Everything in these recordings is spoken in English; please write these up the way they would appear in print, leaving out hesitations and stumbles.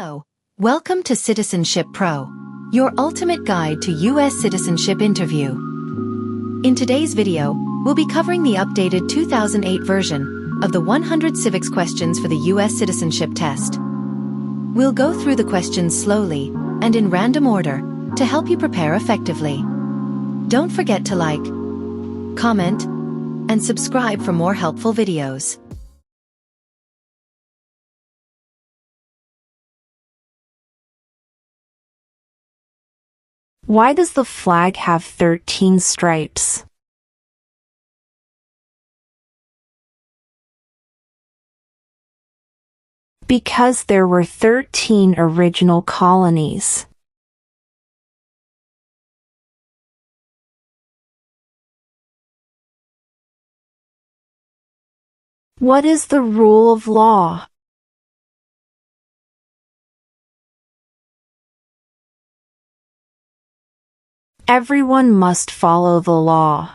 Hello. Welcome to Citizenship Pro, your ultimate guide to U.S. citizenship interview. In today's video, we'll be covering the updated 2008 version of the 100 civics questions for the U.S. Citizenship Test. We'll go through the questions slowly and in random order to help you prepare effectively. Don't forget to like, comment, and subscribe for more helpful videos. Why does the flag have 13 stripes? Because there were 13 original colonies. What is the rule of law? Everyone must follow the law.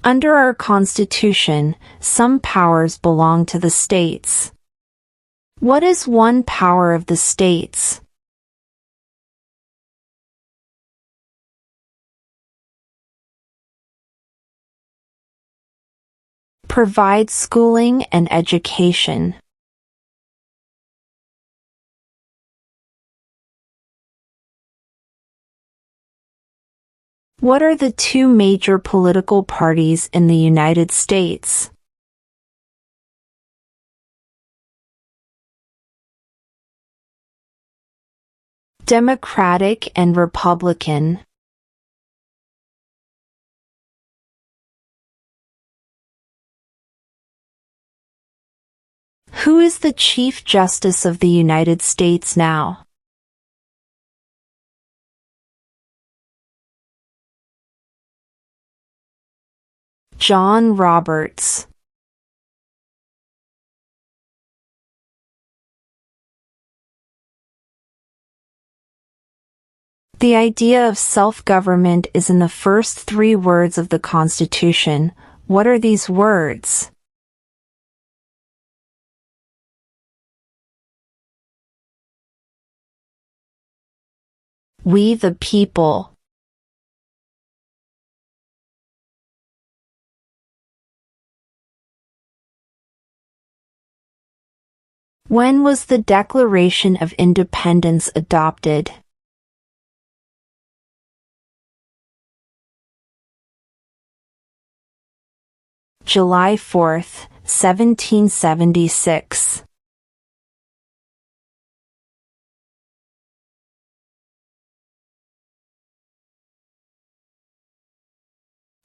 Under our Constitution, some powers belong to the states. What is one power of the states? Provide schooling and education. What are the two major political parties in the United States? Democratic and Republican. Who is the Chief Justice of the United States now? John Roberts. The idea of self-government is in the first 3 words of the Constitution. What are these words? We the people. When was the Declaration of Independence adopted? July 4, 1776.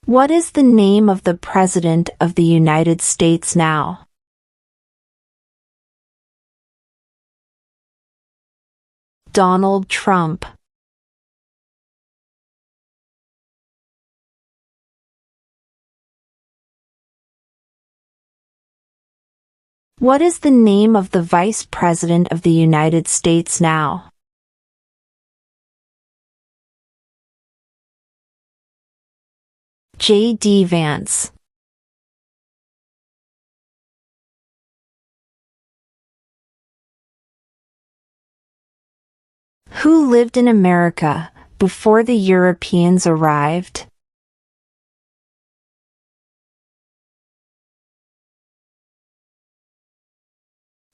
What is the name of the President of the United States now? Donald Trump. What is the name of the Vice President of the United States now? J.D. Vance. Who lived in America before the Europeans arrived?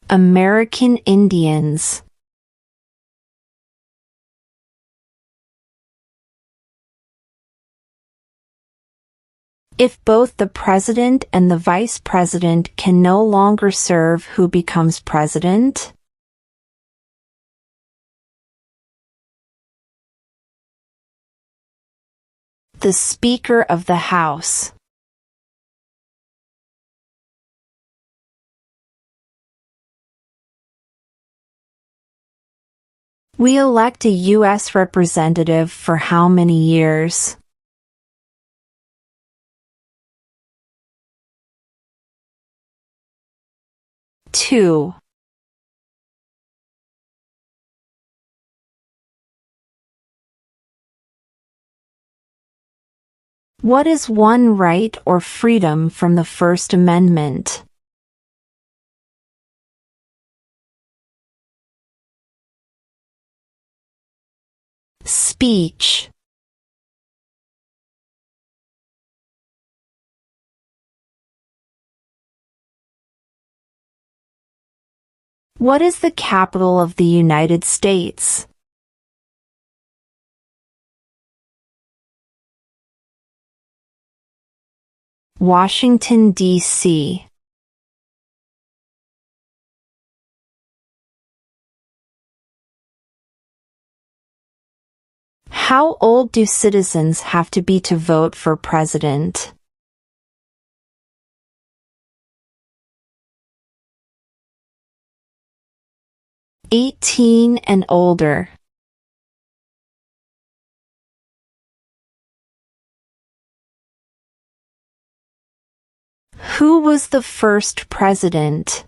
American Indians. If both the president and the vice president can no longer serve, who becomes president? The Speaker of the House. We elect a U.S. representative for how many years? 2. What is one right or freedom from the First Amendment? Speech. What is the capital of the United States? Washington, D.C. How old do citizens have to be to vote for president? 18 and older. Who was the first president?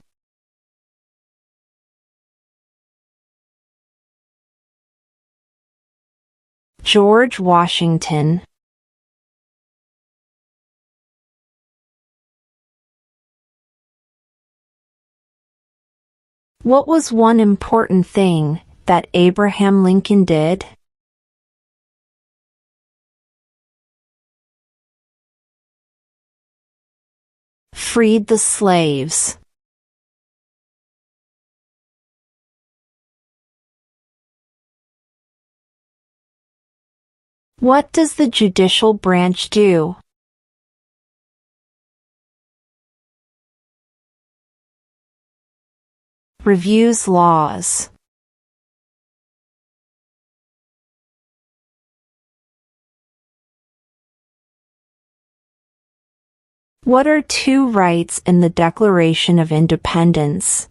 George Washington. What was one important thing that Abraham Lincoln did? Freed the slaves. What does the judicial branch do? Reviews laws. What are two rights in the Declaration of Independence?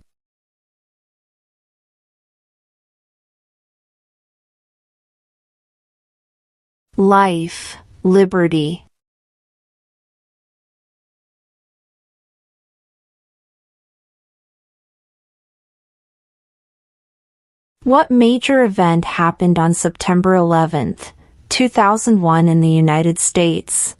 Life, liberty. What major event happened on September 11, 2001 in the United States?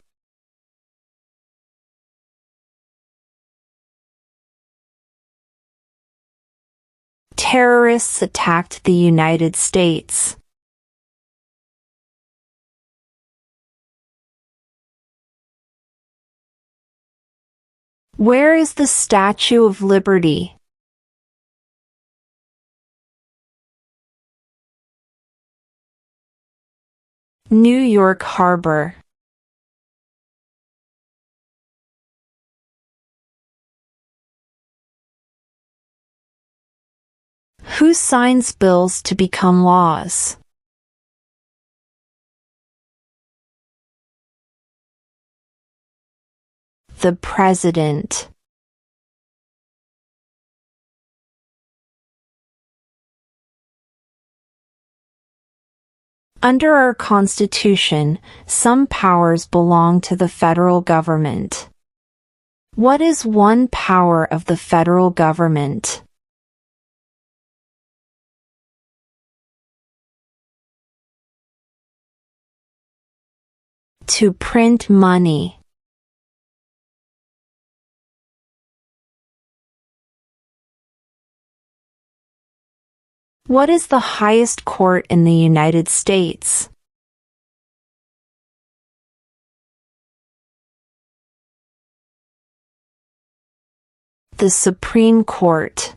Terrorists attacked the United States. Where is the Statue of Liberty? New York Harbor. Who signs bills to become laws? The President. Under our Constitution, some powers belong to the federal government. What is one power of the federal government? To print money. What is the highest court in the United States? The Supreme Court.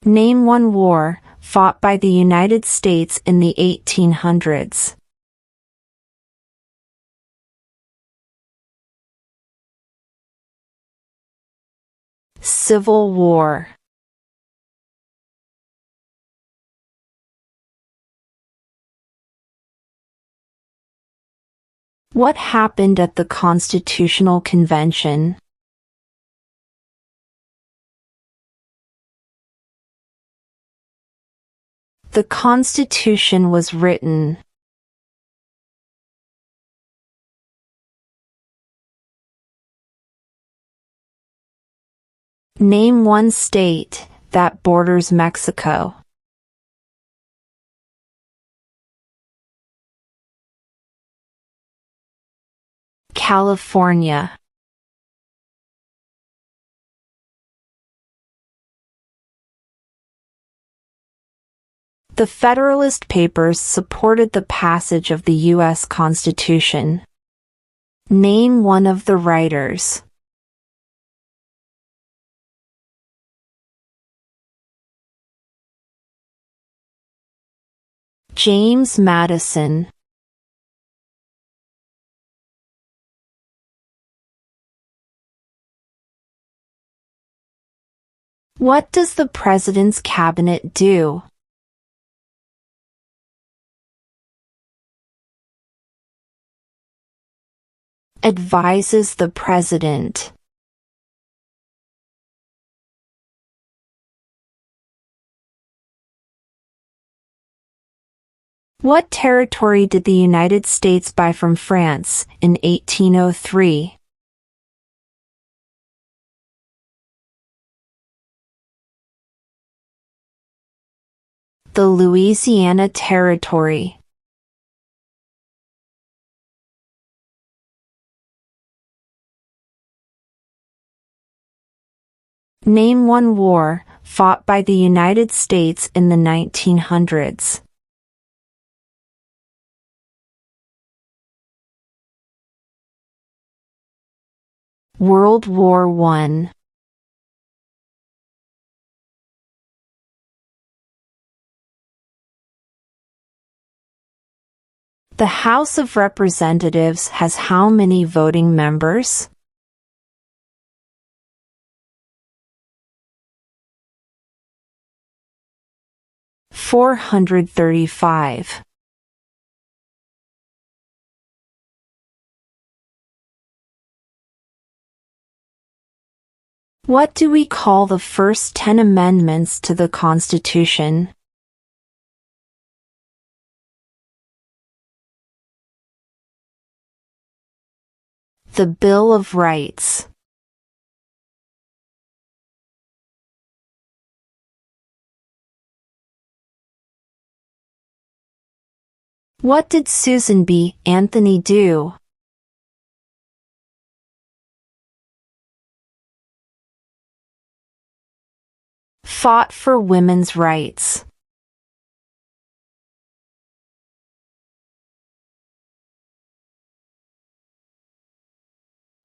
Name one war fought by the United States in the 1800s. Civil War. What happened at the Constitutional Convention? The Constitution was written. Name one state that borders Mexico. California. The Federalist Papers supported the passage of the U.S. Constitution. Name one of the writers. James Madison. What does the President's Cabinet do? Advises the President. What territory did the United States buy from France in 1803? The Louisiana Territory. Name one war fought by the United States in the 1900s. World War I. The House of Representatives has how many voting members? $435. What do we call the first 10 amendments to the Constitution? The Bill of Rights. What did Susan B. Anthony do? Fought for women's rights.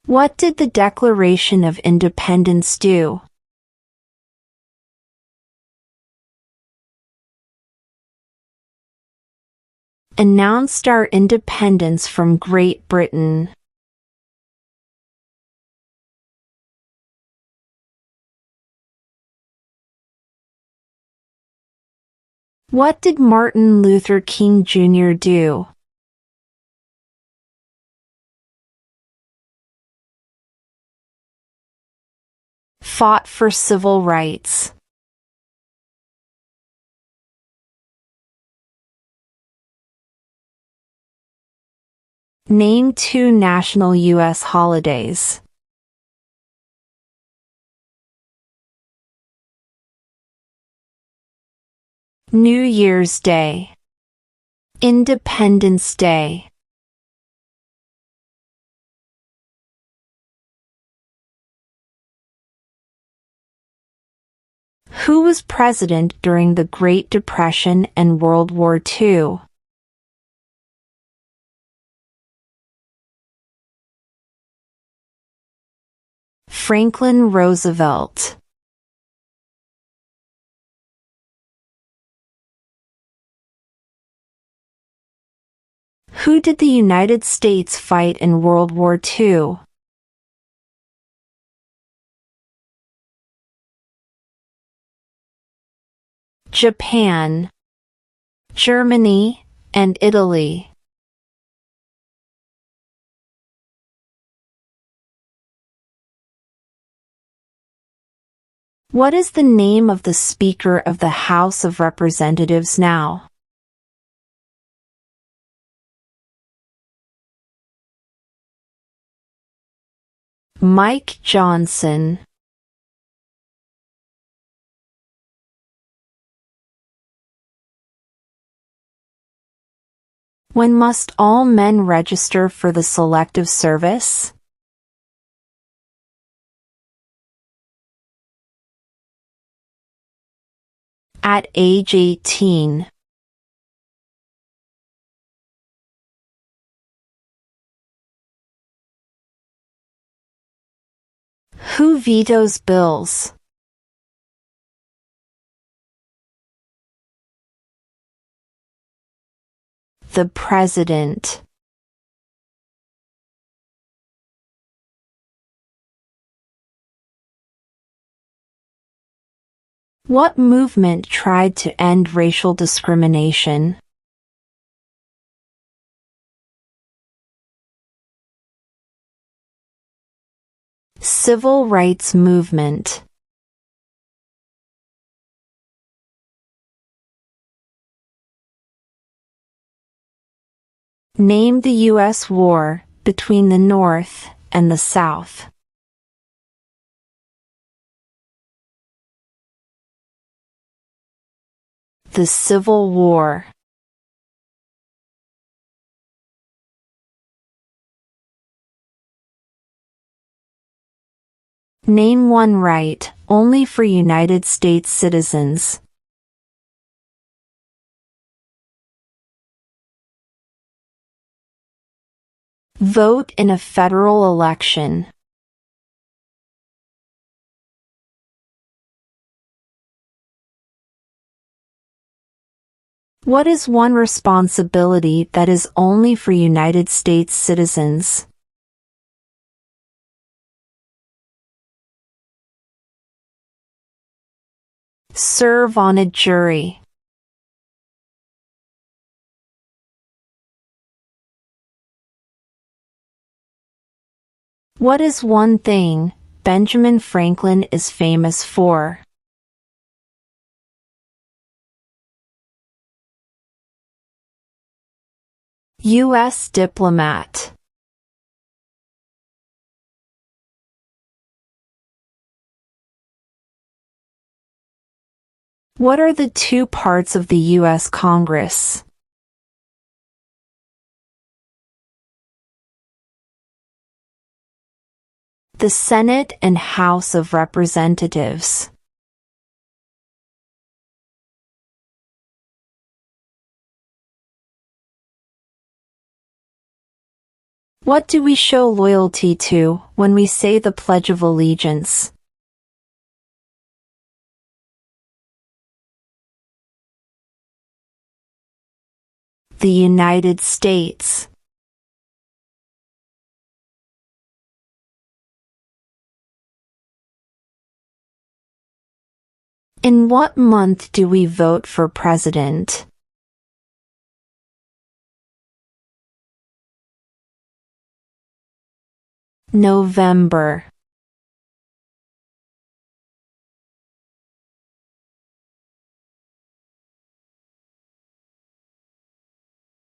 What did the Declaration of Independence do? Announced our independence from Great Britain. What did Martin Luther King Jr. do? Fought for civil rights. Name two national U.S. holidays. New Year's Day. Independence Day. Who was president during the Great Depression and World War II? Franklin Roosevelt. Who did the United States fight in World War II? Japan, Germany, and Italy. What is the name of the Speaker of the House of Representatives now? Mike Johnson. When must all men register for the Selective Service? At age 18. Who vetoes bills? The President. What movement tried to end racial discrimination? Civil rights movement. Name the U.S. war between the North and the South. The Civil War. Name one right only for United States citizens. Vote in a federal election. What is one responsibility that is only for United States citizens? Serve on a jury. What is one thing Benjamin Franklin is famous for? U.S. diplomat. What are the two parts of the U.S. Congress? The Senate and House of Representatives. What do we show loyalty to when we say the Pledge of Allegiance? The United States. In what month do we vote for president? November.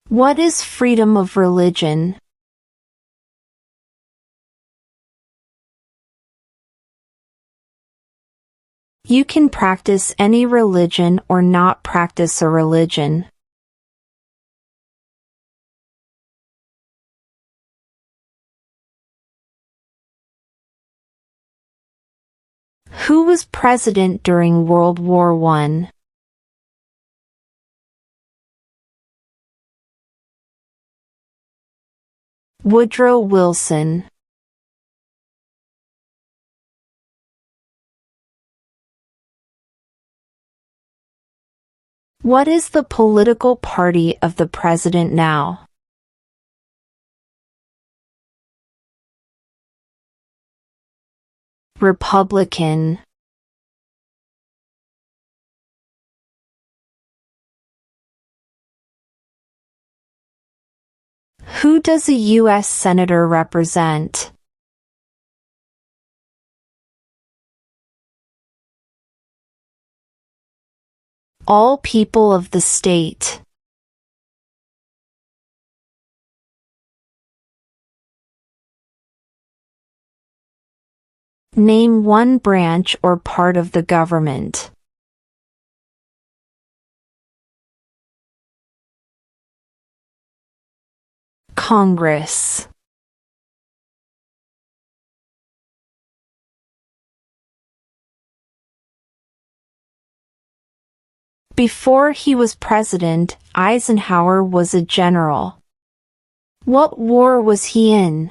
What is freedom of religion? You can practice any religion or not practice a religion. Who was president during World War I? Woodrow Wilson. What is the political party of the president now? Republican. Who does a U.S. Senator represent? All people of the state. Name one branch or part of the government. Congress. Before he was president, Eisenhower was a general. What war was he in?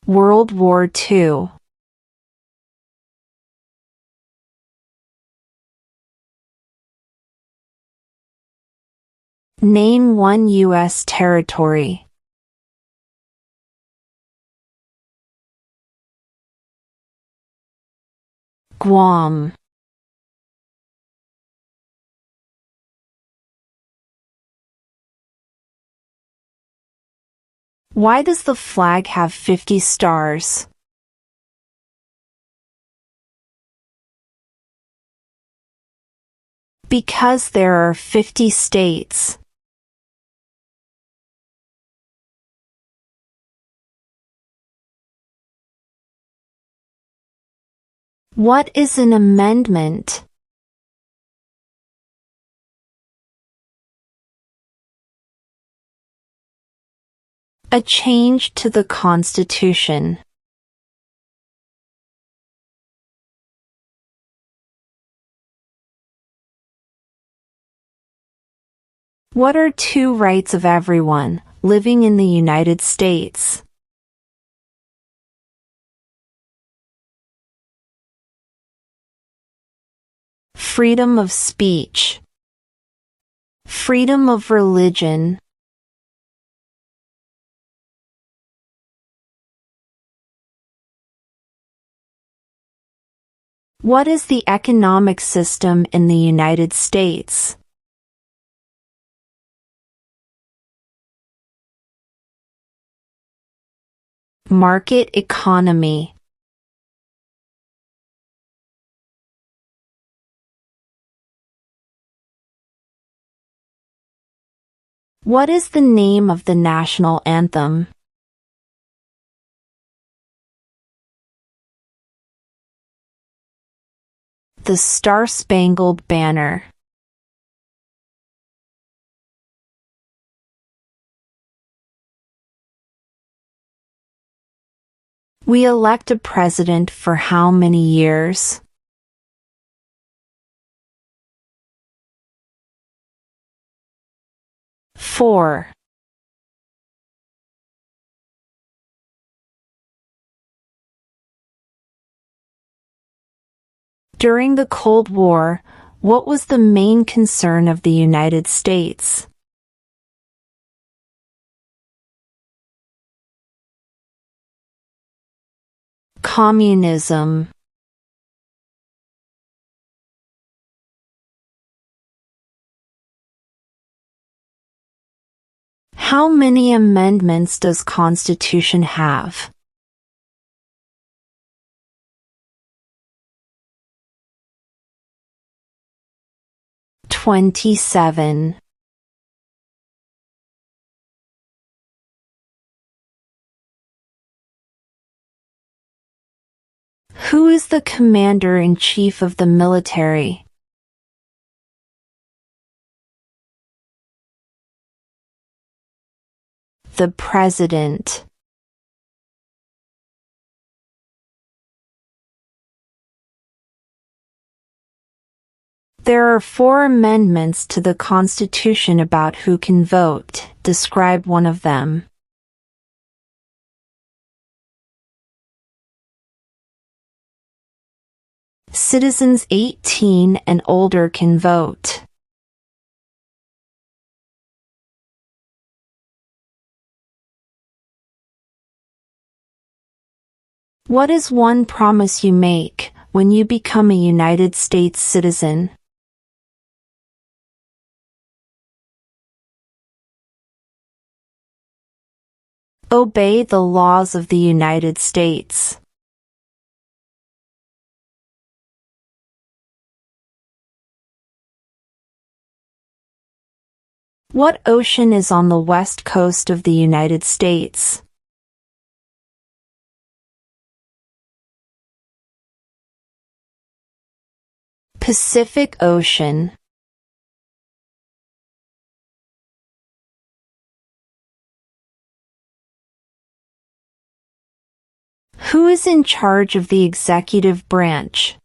World War II. Name one U.S. territory. Guam. Why does the flag have 50 stars? Because there are 50 states. What is an amendment? A change to the Constitution. What are two rights of everyone living in the United States? Freedom of speech. Freedom of religion. What is the economic system in the United States? Market economy. What is the name of the national anthem? The Star-Spangled Banner. We elect a president for how many years? Four. During the Cold War, what was the main concern of the United States? Communism. How many amendments does Constitution have? 27. Who is the commander-in-chief of the military? The president. There are 4 amendments to the Constitution about who can vote. Describe one of them. Citizens 18 and older can vote. What is one promise you make when you become a United States citizen? Obey the laws of the United States. What ocean is on the west coast of the United States? Pacific Ocean. Who is in charge of the executive branch?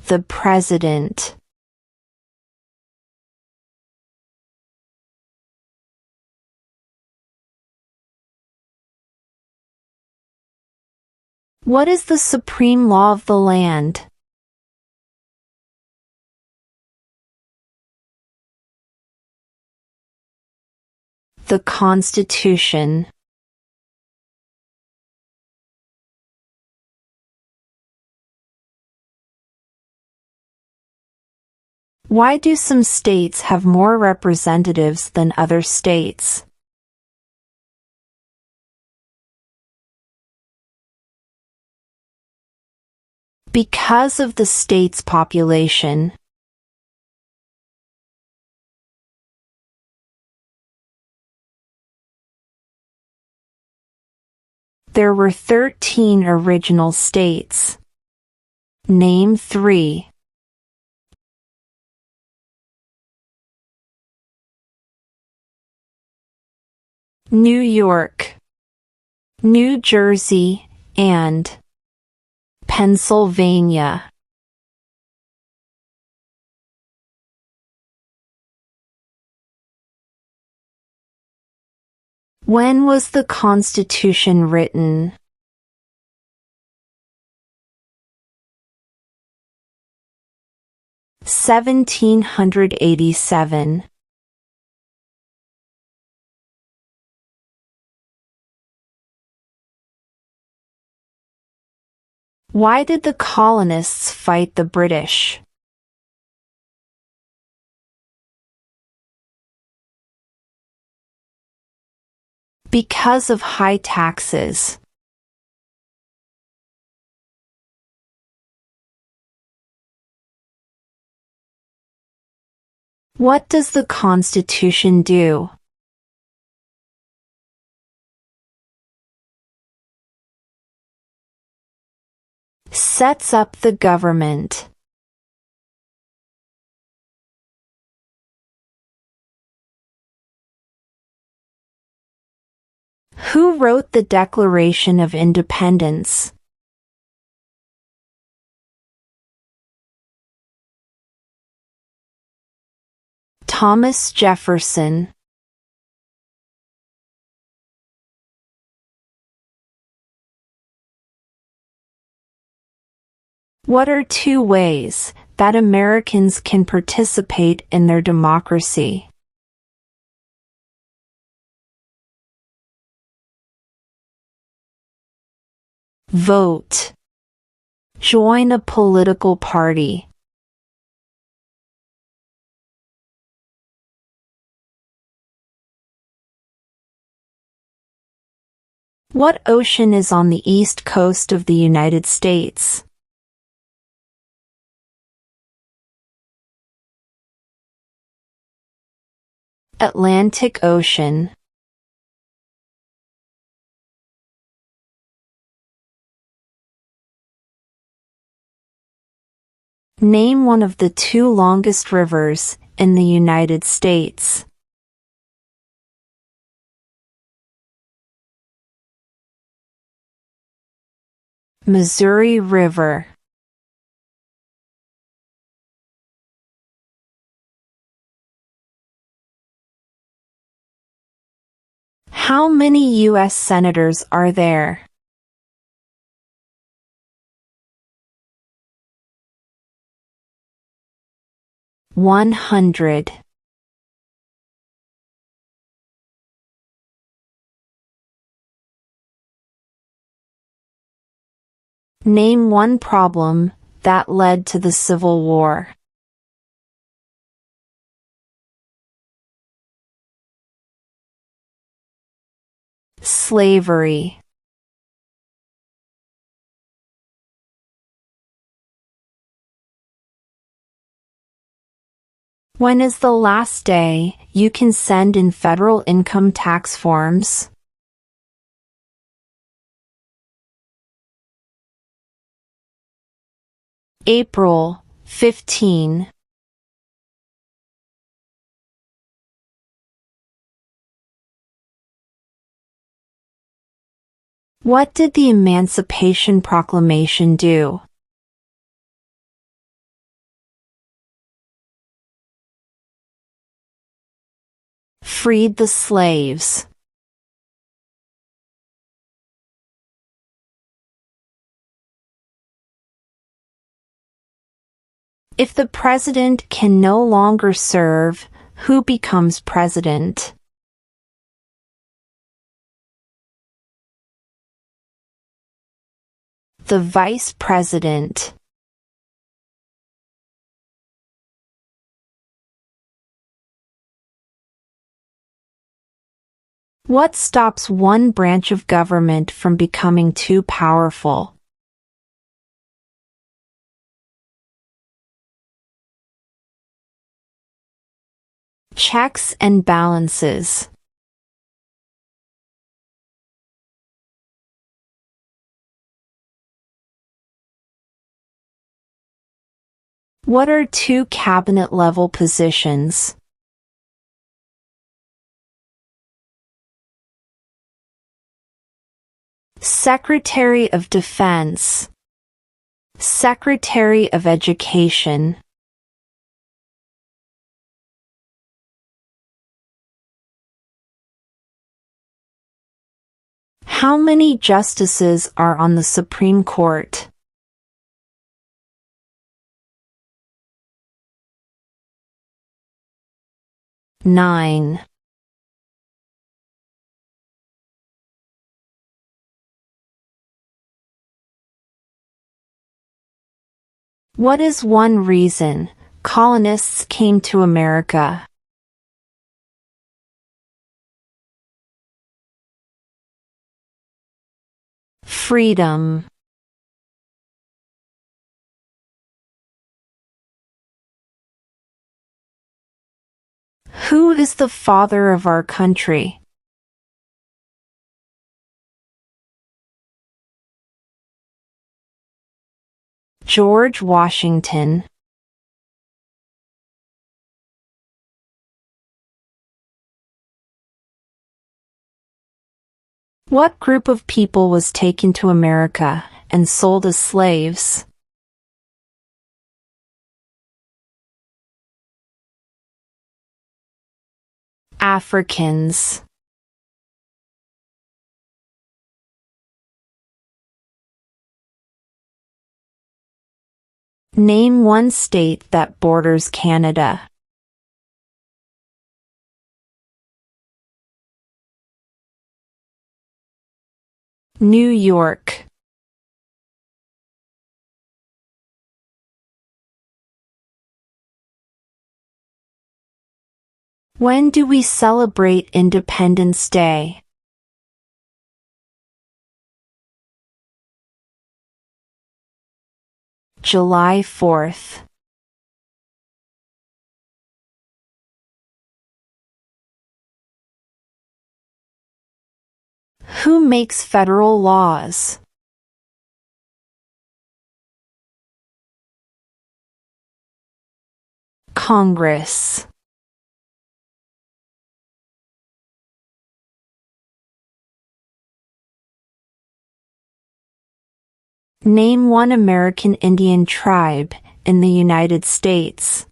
The President. What is the supreme law of the land? The Constitution. Why do some states have more representatives than other states? Because of the state's population. There were 13 original states. Name 3. New York, New Jersey, and Pennsylvania. When was the Constitution written? (1787). Why did the colonists fight the British? Because of high taxes. What does the Constitution do? Sets up the government. Who wrote the Declaration of Independence? Thomas Jefferson. What are 2 ways that Americans can participate in their democracy? Vote. Join a political party. What ocean is on the east coast of the United States? Atlantic Ocean. Name one of the 2 longest rivers in the United States. Missouri River. How many U.S. senators are there? 100. Name one problem that led to the Civil War. Slavery. When is the last day you can send in federal income tax forms? April 15. What did the Emancipation Proclamation do? Freed the slaves. If the president can no longer serve, who becomes president? The vice president. What stops one branch of government from becoming too powerful? Checks and balances. What are two cabinet-level positions? Secretary of Defense, Secretary of Education. How many justices are on the Supreme Court? Nine. What is one reason colonists came to America? Freedom. Who is the father of our country? George Washington. What group of people was taken to America and sold as slaves? Africans. Name one state that borders Canada. New York. When do we celebrate Independence Day? July 4th. Who makes federal laws? Congress. Name one American Indian tribe in the United States.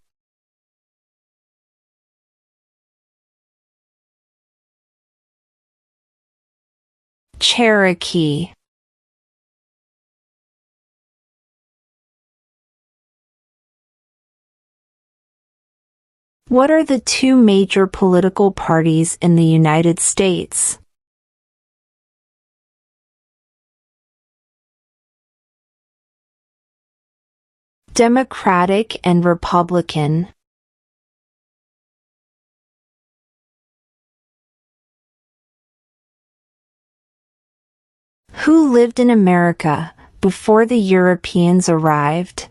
Cherokee. What are the two major political parties in the United States? Democratic and Republican. Who lived in America before the Europeans arrived?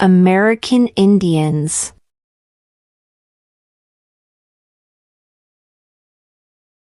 American Indians.